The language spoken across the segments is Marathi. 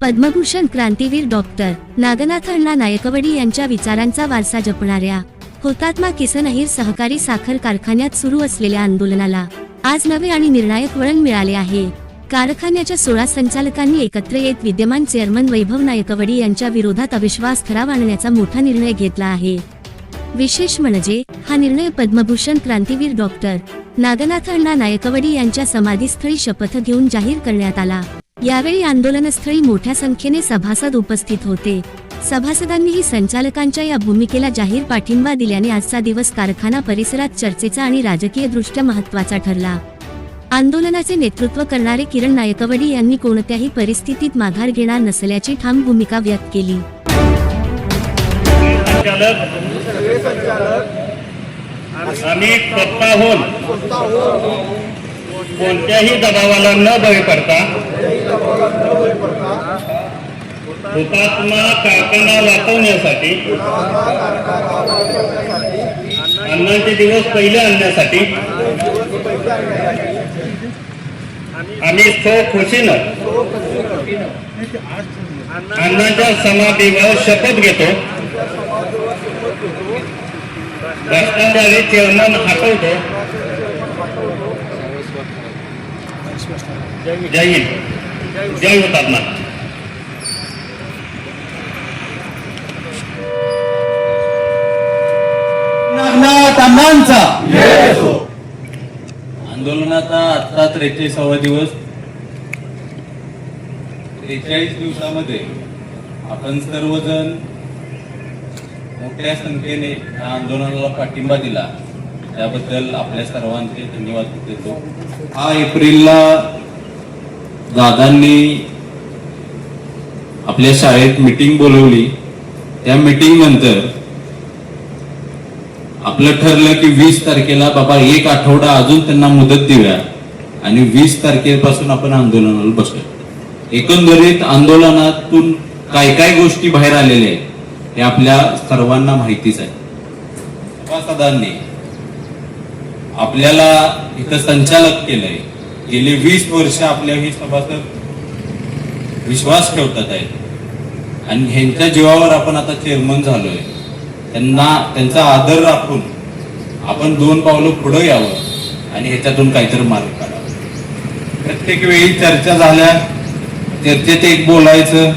पद्मभूषण क्रांतीवीर डॉक्टर नागनाथ अण्णा नायकवडी यांच्या विचारांचा वारसा जपणाऱ्या हुतात्मा किसन अहिर सहकारी साखर कारखान्यात सुरू असलेल्या आंदोलनाला आज नवे आणि निर्णायक वळण मिळाले आहे। कारखान्याच्या 16 संचालकांनी एकत्र येत विद्यमान चेअरमन वैभव नायकवडी यांच्या विरोधात अविश्वास ठराव आणण्याचा मोठा निर्णय घेतला आहे। विशेष म्हणजे हा निर्णय पद्मभूषण क्रांतीवीर डॉक्टर नागनाथ अण्णा नायकवडी यांच्या समाधीस्थळी शपथ घेऊन जाहीर करण्यात आला। यावेळी आंदोलनस्थळी मोठ्या संख्येने सभासद उपस्थित होते। सभासदांनीही संचालकांच्या या भूमिकेला जाहीर पाठिंबा दिल्याने आजचा दिवस कारखाना परिसरात चर्चेचा आणि राजकीयदृष्ट्या महत्त्वाचा ठरला। आंदोलनाचे नेतृत्व करणारे किरण नायकवडी यांनी कोणत्याही परिस्थितीत माघार घेणार नसल्याची ठाम भूमिका व्यक्त केली। आम्ही स्वतःहून कोणत्याही दबावाला न बळी पडता हुतात्मा कारखाना वाचवण्यासाठी अण्णांचे दिवस पहिले आणण्यासाठी आम्ही खुशीनं अण्णांच्या समाधीवर शपथ घेतो। भ्रष्टाचारी चेअरमन हटवतो। जय हिंद, जय हुतात्मा। आंदोलनाचा आजचा 43वा दिवस। 43 दिवसामध्ये आपण सर्वजण मोठ्या संख्येने या आंदोलनाला पाठिंबा दिला, त्याबद्दल आपल्या सर्वांचे धन्यवाद देतो। 6 एप्रिलला दादांनी आपल्या शाळेत मीटिंग बोलवली। त्या मीटिंग नंतर आपलं ठरलं की 20 तारखेला बाबा एक आठवडा अजून त्यांना मुदत देऊया आणि 20 तारखेपासून आपण आंदोलनाला बसलो। एकंदरीत आंदोलनातून काय काय गोष्टी बाहेर आलेल्या आहेत हे आपल्या सर्वांना माहितीच आहे। सभासदांनी आपल्याला इथं संचालक केलंय। गेली 20 वर्ष आपल्या ही सभासद विश्वास ठेवतात आहेत आणि ह्यांच्या जीवावर आपण आता चेअरमन झालोय। त्यांचा आदर राखून आपण 2 पावलं पुढे यावं आणि ह्याच्यातून काहीतरी मार्ग काढावा। प्रत्येक वेळी चर्चा झाल्या, चर्चेत एक बोलायचं,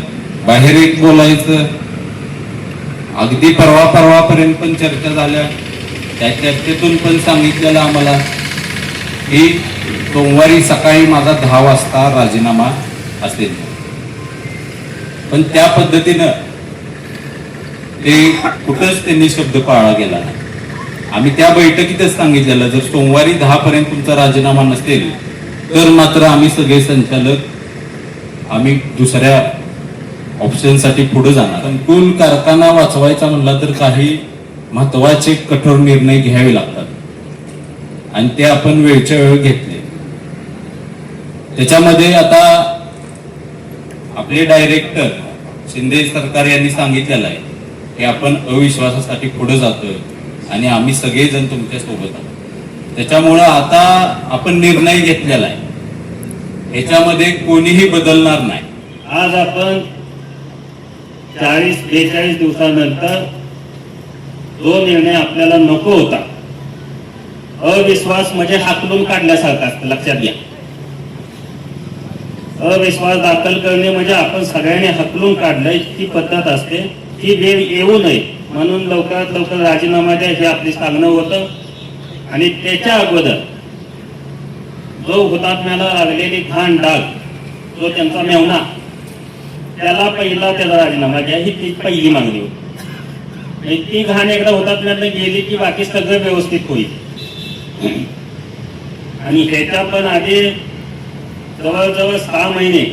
बाहेर एक बोलायचं, अगदी परवापर्यंत पण चर्चा झाल्या। त्या चर्चेतून पण सांगितलेलं आम्हाला की सोमवारी सकाळी माझा 10 वाजता राजीनामा असेल, पण त्या पद्धतीनं ते कुठंच त्यांनी शब्द पाळला गेला नाही। आम्ही त्या बैठकीतच सांगितलेलं जर सोमवारी 10 पर्यंत तुमचा राजीनामा नसेल तर मात्र आम्ही सगळे संचालक आम्ही दुसऱ्या ऑप्शनसाठी पुढे जाणार। अनुकूल कारखाना वाचवायचा म्हणला तर काही महत्वाचे कठोर निर्णय घ्यावे लागतात आणि ते आपण वेळच्या वेळ घेतले। त्याच्यामध्ये आता आपले डायरेक्टर शिंदे सरकार यांनी सांगितलेलं आहे की आपण अविश्वासासाठी पुढे जातोय आणि आम्ही सगळेजण तुमच्या सोबत आहोत। त्याच्यामुळं आता आपण निर्णय घेतलेला आहे, याच्यामध्ये कोणीही बदलणार नाही। आज आपण 40-42 दिवसानंतर जो निर्णय आपल्याला नको होता, अविश्वास म्हणजे हाकलून काढण्यासारखा असतं, लक्षात घ्या। अविश्वास दाखल करणे म्हणजे आपण सगळ्यांनी हाकलून काढलंय, ती पद्धत असते। ती वेळ येऊ नये म्हणून लवकरात लवकर राजीनामा द्या हे आपले सांगणं होतं। आणि त्याच्या अगोदर जो हुतात्म्याला लागलेली घाण डाग, जो त्यांचा मेवना, त्याला पहिला त्याचा राजीनामा द्या ही ती पहिली मागणी होती। ती घाण एकदा हुतात्म्याला गेली की बाकी सगळं व्यवस्थित होईल। आणि ह्याच्या पण आधी जवळजवळ 6 महिने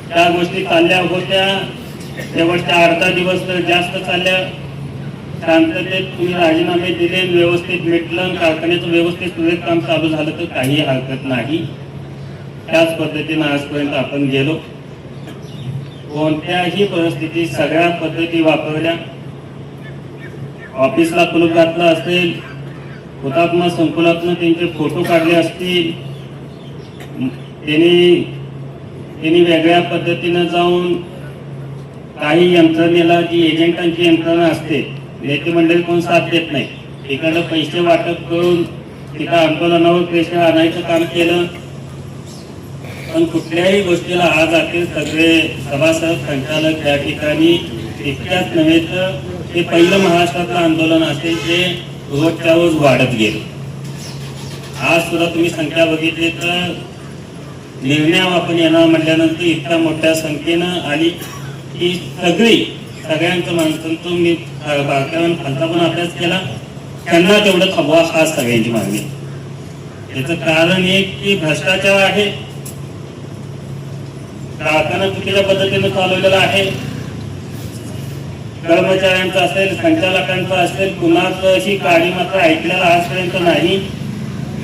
त्या गोष्टी चालल्या होत्या। शेवटच्या अर्धा दिवस तर जास्त चालल्या। शांततेत तुम्ही राजीनामे दिले, व्यवस्थित मिटलं, कारखान्याचं व्यवस्थित सुरळीत काम चालू झालं तर काही हरकत नाही। त्याच पद्धतीने आजपर्यंत आपण गेलो। कोणत्याही परिस्थितीत सगळ्या पद्धती वापरल्या। ऑफिसला कुलूप घातलं असेल, हुतात्मा संकुलातनं त्यांचे फोटो काढले असतील, त्यांनी त्यांनी वेगळ्या पद्धतीनं जाऊन काही यंत्रणेला जी एजंटांची यंत्रणा असते नेते मंडळी कोण साथ देत नाही, इकडं पैसे वाटप करून तिथं आंदोलनावर पैसे आणायचं काम केलं. पण कुठल्याही गोष्टीला आज अखेर सगळे सभासद संचालक त्या ठिकाणी इतक्याच नव्हे तर हे पहिलं महाराष्ट्रातलं आंदोलन असेल जे रोजच्या रोज वाढत गेलं. आज सुद्धा तुम्ही संख्या बघितली तर निर्णयावर आपण येणार म्हटल्यानंतर इतक्या मोठ्या संख्येनं आली की सगळ्यांचं माणसांचं मी बारकाव्यानं खालचा पण अभ्यास केला, त्यांना तेवढं थांबवा हा सगळ्यांची मागणी. याचं कारण एक की भ्रष्टाचार आहे, कारखाना चुकीच्या पद्धतीने चालवलेला आहे, कर्मचाऱ्यांचं असेल संचालकांचं असेल कुणाचं अशी काळी मात्र ऐकलेला आजपर्यंत नाही.